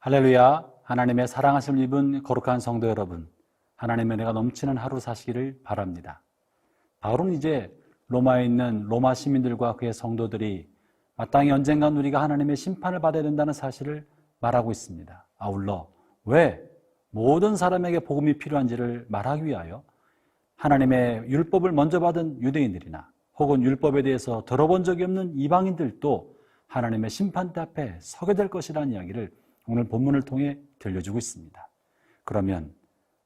할렐루야. 하나님의 사랑하심을 입은 거룩한 성도 여러분, 하나님의 은혜가 넘치는 하루 사시기를 바랍니다. 바울은 이제 로마에 있는 로마 시민들과 그의 성도들이 마땅히 언젠간 우리가 하나님의 심판을 받아야 된다는 사실을 말하고 있습니다. 아울러 왜 모든 사람에게 복음이 필요한지를 말하기 위하여 하나님의 율법을 먼저 받은 유대인들이나 혹은 율법에 대해서 들어본 적이 없는 이방인들도 하나님의 심판대 앞에 서게 될 것이라는 이야기를 오늘 본문을 통해 들려주고 있습니다. 그러면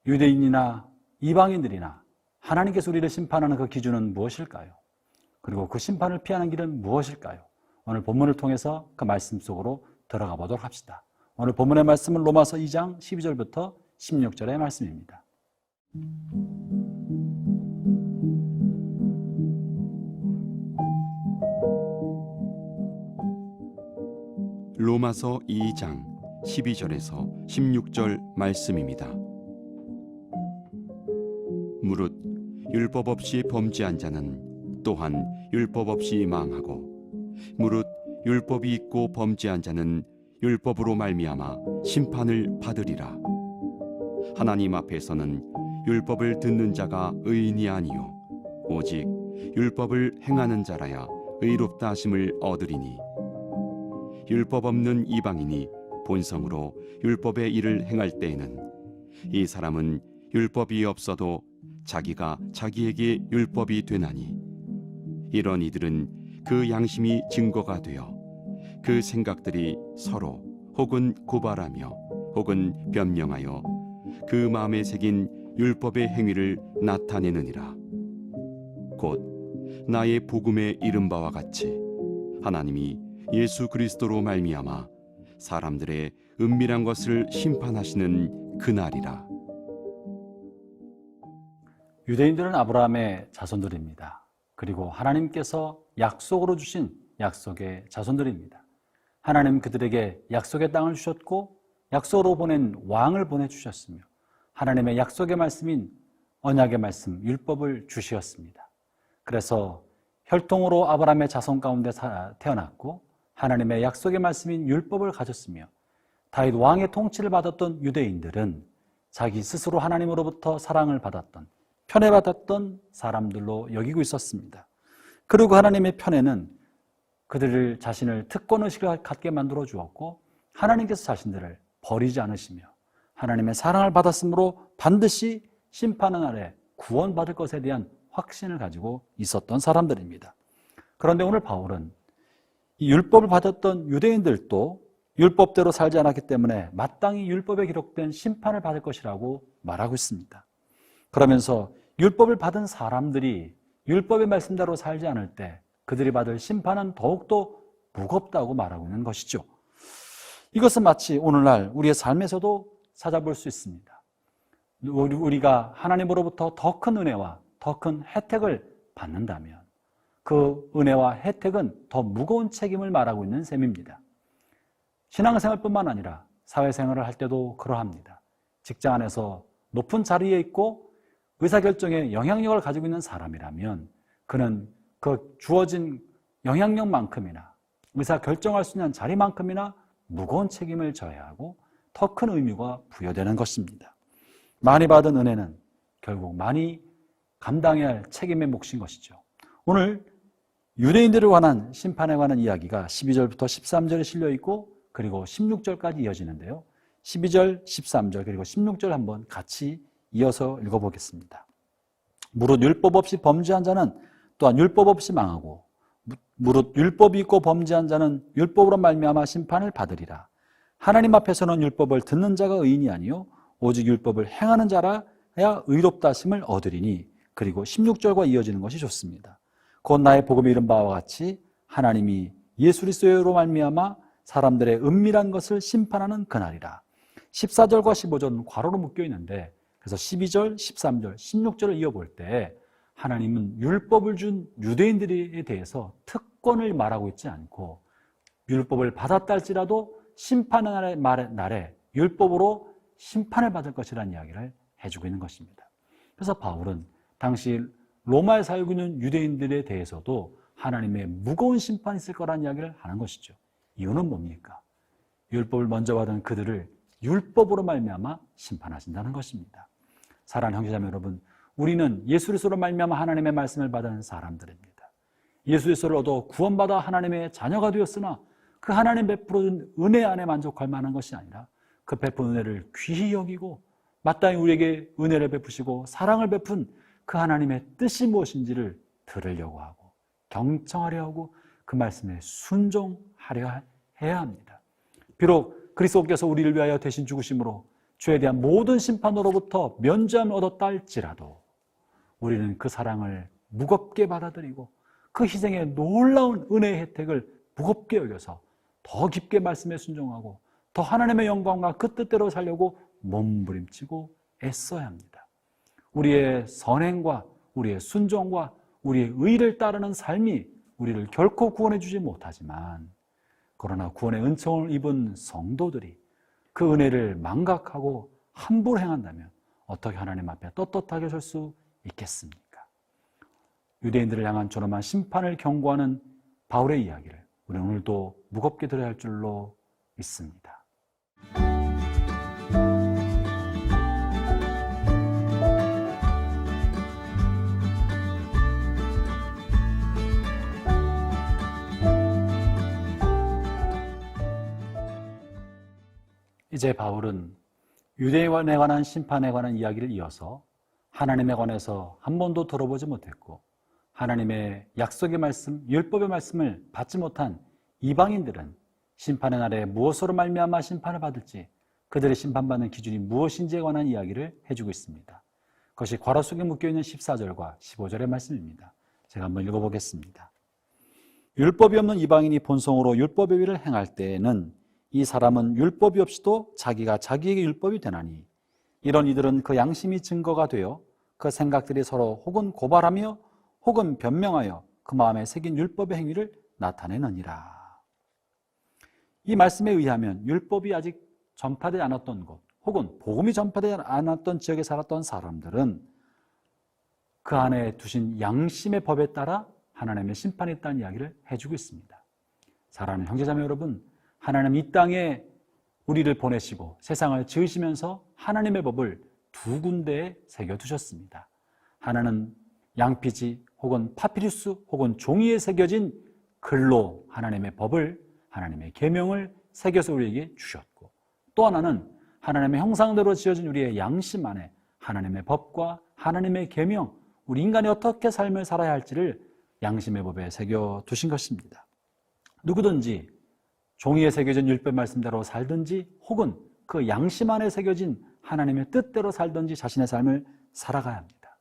유대인이나 이방인들이나 하나님께서 우리를 심판하는 그 기준은 무엇일까요? 그리고 그 심판을 피하는 길은 무엇일까요? 오늘 본문을 통해서 그 말씀 속으로 들어가 보도록 합시다. 오늘 본문의 말씀은 로마서 2장 12절부터 16절의 말씀입니다. 로마서 2장 12절에서 16절 말씀입니다. 무릇 율법 없이 범죄한 자는 또한 율법 없이 망하고 무릇 율법이 있고 범죄한 자는 율법으로 말미암아 심판을 받으리라. 하나님 앞에서는 율법을 듣는 자가 의인이 아니요 오직 율법을 행하는 자라야 의롭다 하심을 얻으리니 율법 없는 이방인이 본성으로 율법의 일을 행할 때에는 이 사람은 율법이 없어도 자기가 자기에게 율법이 되나니 이런 이들은 그 양심이 증거가 되어 그 생각들이 서로 혹은 고발하며 혹은 변명하여 그 마음에 새긴 율법의 행위를 나타내느니라. 곧 나의 복음에 이른 바와 같이 하나님이 예수 그리스도로 말미암아 사람들의 은밀한 것을 심판하시는 그날이라. 유대인들은 아브라함의 자손들입니다. 그리고 하나님께서 약속으로 주신 약속의 자손들입니다. 하나님 그들에게 약속의 땅을 주셨고 약속으로 보낸 왕을 보내주셨으며 하나님의 약속의 말씀인 언약의 말씀, 율법을 주시었습니다. 그래서 혈통으로 아브라함의 자손 가운데 태어났고 하나님의 약속의 말씀인 율법을 가졌으며 다윗 왕의 통치를 받았던 유대인들은 자기 스스로 하나님으로부터 사랑을 받았던 편애받았던 사람들로 여기고 있었습니다. 그리고 하나님의 편애는 그들을 자신을 특권의식을 갖게 만들어 주었고 하나님께서 자신들을 버리지 않으시며 하나님의 사랑을 받았으므로 반드시 심판의 날에 구원받을 것에 대한 확신을 가지고 있었던 사람들입니다. 그런데 오늘 바울은 이 율법을 받았던 유대인들도 율법대로 살지 않았기 때문에 마땅히 율법에 기록된 심판을 받을 것이라고 말하고 있습니다. 그러면서 율법을 받은 사람들이 율법의 말씀대로 살지 않을 때 그들이 받을 심판은 더욱더 무겁다고 말하고 있는 것이죠. 이것은 마치 오늘날 우리의 삶에서도 찾아볼 수 있습니다. 우리가 하나님으로부터 더 큰 은혜와 더 큰 혜택을 받는다면 그 은혜와 혜택은 더 무거운 책임을 말하고 있는 셈입니다. 신앙생활뿐만 아니라 사회생활을 할 때도 그러합니다. 직장 안에서 높은 자리에 있고 의사결정에 영향력을 가지고 있는 사람이라면 그는 그 주어진 영향력만큼이나 의사결정할 수 있는 자리만큼이나 무거운 책임을 져야 하고 더 큰 의미가 부여되는 것입니다. 많이 받은 은혜는 결국 많이 감당해야 할 책임의 몫인 것이죠. 오늘 유대인들을 관한 심판에 관한 이야기가 12절부터 13절에 실려 있고 그리고 16절까지 이어지는데요. 12절, 13절 그리고 16절 한번 같이 이어서 읽어보겠습니다. 무릇 율법 없이 범죄한 자는 또한 율법 없이 망하고 무릇 율법이 있고 범죄한 자는 율법으로 말미암아 심판을 받으리라. 하나님 앞에서는 율법을 듣는 자가 의인이 아니요 오직 율법을 행하는 자라야 의롭다 하심을 얻으리니. 그리고 16절과 이어지는 것이 좋습니다. 곧 나의 복음에 이른 바와 같이 하나님이 예수 그리스도로 말미암아 사람들의 은밀한 것을 심판하는 그날이라. 14절과 15절은 괄호로 묶여 있는데 그래서 12절, 13절, 16절을 이어볼 때 하나님은 율법을 준 유대인들에 대해서 특권을 말하고 있지 않고 율법을 받았다 할지라도 심판의 날에 율법으로 심판을 받을 것이라는 이야기를 해주고 있는 것입니다. 그래서 바울은 당시 로마에 살고 있는 유대인들에 대해서도 하나님의 무거운 심판이 있을 거라는 이야기를 하는 것이죠. 이유는 뭡니까? 율법을 먼저 받은 그들을 율법으로 말미암아 심판하신다는 것입니다. 사랑하는 형제자매 여러분, 우리는 예수 그리스도로 말미암아 하나님의 말씀을 받은 사람들입니다. 예수 그리스도를 얻어 구원받아 하나님의 자녀가 되었으나 그 하나님 베풀어준 은혜 안에 만족할 만한 것이 아니라 그 베푼 은혜를 귀히 여기고 마땅히 우리에게 은혜를 베푸시고 사랑을 베푼 그 하나님의 뜻이 무엇인지를 들으려고 하고 경청하려 하고 그 말씀에 순종하려 해야 합니다. 비록 그리스도께서 우리를 위하여 대신 죽으심으로 죄에 대한 모든 심판으로부터 면죄함을 얻었다 할지라도 우리는 그 사랑을 무겁게 받아들이고 그 희생의 놀라운 은혜의 혜택을 무겁게 여겨서 더 깊게 말씀에 순종하고 더 하나님의 영광과 그 뜻대로 살려고 몸부림치고 애써야 합니다. 우리의 선행과 우리의 순종과 우리의 의를 따르는 삶이 우리를 결코 구원해 주지 못하지만 그러나 구원의 은총을 입은 성도들이 그 은혜를 망각하고 함부로 행한다면 어떻게 하나님 앞에 떳떳하게 설 수 있겠습니까? 유대인들을 향한 존엄한 심판을 경고하는 바울의 이야기를 우리는 오늘도 무겁게 들어야 할 줄로 믿습니다. 이제 바울은 유대인에 관한 심판에 관한 이야기를 이어서 하나님에 관해서 한 번도 들어보지 못했고 하나님의 약속의 말씀, 율법의 말씀을 받지 못한 이방인들은 심판의 날에 무엇으로 말미암아 심판을 받을지 그들의 심판받는 기준이 무엇인지에 관한 이야기를 해주고 있습니다. 그것이 괄호 속에 묶여있는 14절과 15절의 말씀입니다. 제가 한번 읽어보겠습니다. 율법이 없는 이방인이 본성으로 율법의 위를 행할 때에는 이 사람은 율법이 없이도 자기가 자기에게 율법이 되나니 이런 이들은 그 양심이 증거가 되어 그 생각들이 서로 혹은 고발하며 혹은 변명하여 그 마음에 새긴 율법의 행위를 나타내느니라. 이 말씀에 의하면 율법이 아직 전파되지 않았던 곳 혹은 복음이 전파되지 않았던 지역에 살았던 사람들은 그 안에 두신 양심의 법에 따라 하나님의 심판이 있다는 이야기를 해주고 있습니다. 사랑하는 형제자매 여러분, 하나님 이 땅에 우리를 보내시고 세상을 지으시면서 하나님의 법을 두 군데에 새겨두셨습니다. 하나는 양피지 혹은 파피루스 혹은 종이에 새겨진 글로 하나님의 법을, 하나님의 계명을 새겨서 우리에게 주셨고, 또 하나는 하나님의 형상대로 지어진 우리의 양심 안에 하나님의 법과 하나님의 계명, 우리 인간이 어떻게 삶을 살아야 할지를 양심의 법에 새겨두신 것입니다. 누구든지 종이에 새겨진 율법 말씀대로 살든지 혹은 그 양심 안에 새겨진 하나님의 뜻대로 살든지 자신의 삶을 살아가야 합니다.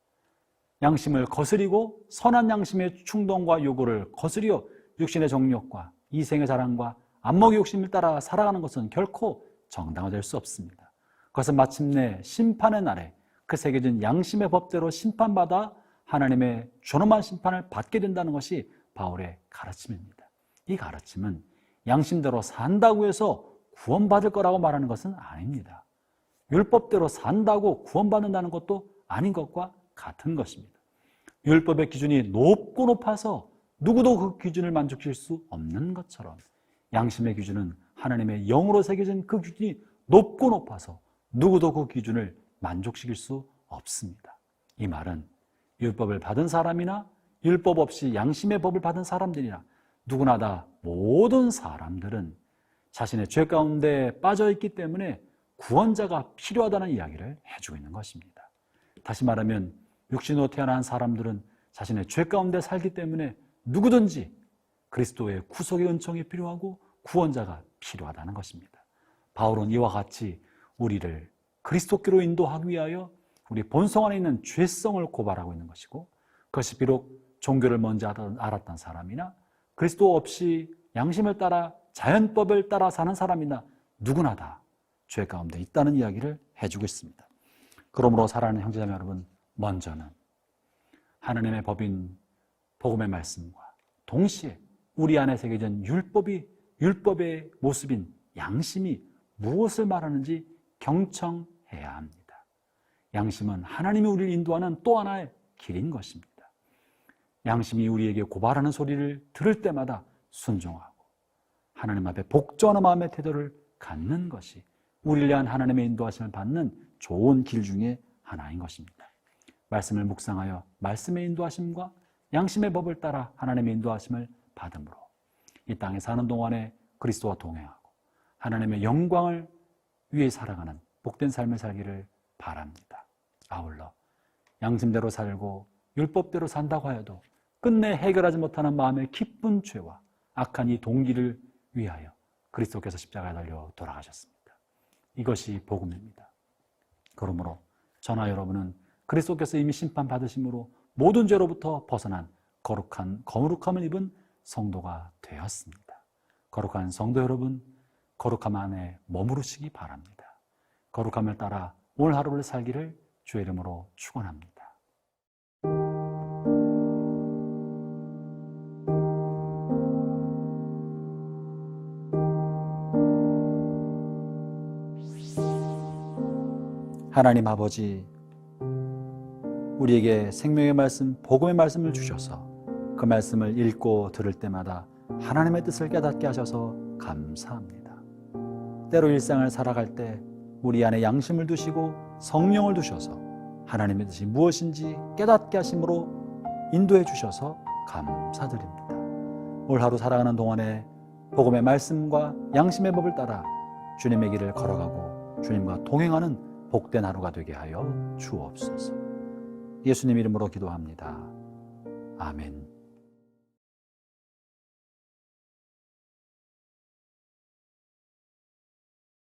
양심을 거스리고 선한 양심의 충동과 요구를 거스려 육신의 정욕과 이생의 자랑과 안목의 욕심을 따라 살아가는 것은 결코 정당화될 수 없습니다. 그것은 마침내 심판의 날에 그 새겨진 양심의 법대로 심판받아 하나님의 존엄한 심판을 받게 된다는 것이 바울의 가르침입니다. 이 가르침은 양심대로 산다고 해서 구원받을 거라고 말하는 것은 아닙니다. 율법대로 산다고 구원받는다는 것도 아닌 것과 같은 것입니다. 율법의 기준이 높고 높아서 누구도 그 기준을 만족시킬 수 없는 것처럼 양심의 기준은 하나님의 영으로 새겨진 그 기준이 높고 높아서 누구도 그 기준을 만족시킬 수 없습니다. 이 말은 율법을 받은 사람이나 율법 없이 양심의 법을 받은 사람들이나 누구나 다 모든 사람들은 자신의 죄 가운데 빠져있기 때문에 구원자가 필요하다는 이야기를 해주고 있는 것입니다. 다시 말하면 육신으로 태어난 사람들은 자신의 죄 가운데 살기 때문에 누구든지 그리스도의 구속의 은총이 필요하고 구원자가 필요하다는 것입니다. 바울은 이와 같이 우리를 그리스도께로 인도하기 위하여 우리 본성 안에 있는 죄성을 고발하고 있는 것이고, 그것이 비록 종교를 먼저 알았던 사람이나 그리스도 없이 양심을 따라 자연법을 따라 사는 사람이나 누구나 다 죄 가운데 있다는 이야기를 해주고 있습니다. 그러므로 사랑하는 형제자매 여러분, 먼저는 하나님의 법인 복음의 말씀과 동시에 우리 안에 새겨진 율법의 모습인 양심이 무엇을 말하는지 경청해야 합니다. 양심은 하나님이 우리를 인도하는 또 하나의 길인 것입니다. 양심이 우리에게 고발하는 소리를 들을 때마다 순종하고 하나님 앞에 복종하는 마음의 태도를 갖는 것이 우리를 위한 하나님의 인도하심을 받는 좋은 길 중에 하나인 것입니다. 말씀을 묵상하여 말씀의 인도하심과 양심의 법을 따라 하나님의 인도하심을 받음으로 이 땅에 사는 동안에 그리스도와 동행하고 하나님의 영광을 위해 살아가는 복된 삶을 살기를 바랍니다. 아울러 양심대로 살고 율법대로 산다고 하여도 끝내 해결하지 못하는 마음의 깊은 죄와 악한 이 동기를 위하여 그리스도께서 십자가에 달려 돌아가셨습니다. 이것이 복음입니다. 그러므로 저나 여러분은 그리스도께서 이미 심판받으심으로 모든 죄로부터 벗어난 거룩함을 입은 성도가 되었습니다. 거룩한 성도 여러분, 거룩함 안에 머무르시기 바랍니다. 거룩함을 따라 오늘 하루를 살기를 주의 이름으로 축원합니다. 하나님 아버지, 우리에게 생명의 말씀, 복음의 말씀을 주셔서 그 말씀을 읽고 들을 때마다 하나님의 뜻을 깨닫게 하셔서 감사합니다. 때로 일상을 살아갈 때 우리 안에 양심을 두시고 성령을 두셔서 하나님의 뜻이 무엇인지 깨닫게 하심으로 인도해 주셔서 감사드립니다. 올 하루 살아가는 동안에 복음의 말씀과 양심의 법을 따라 주님의 길을 걸어가고 주님과 동행하는 복된 하루가 되게 하여 주옵소서. 예수님 이름으로 기도합니다. 아멘.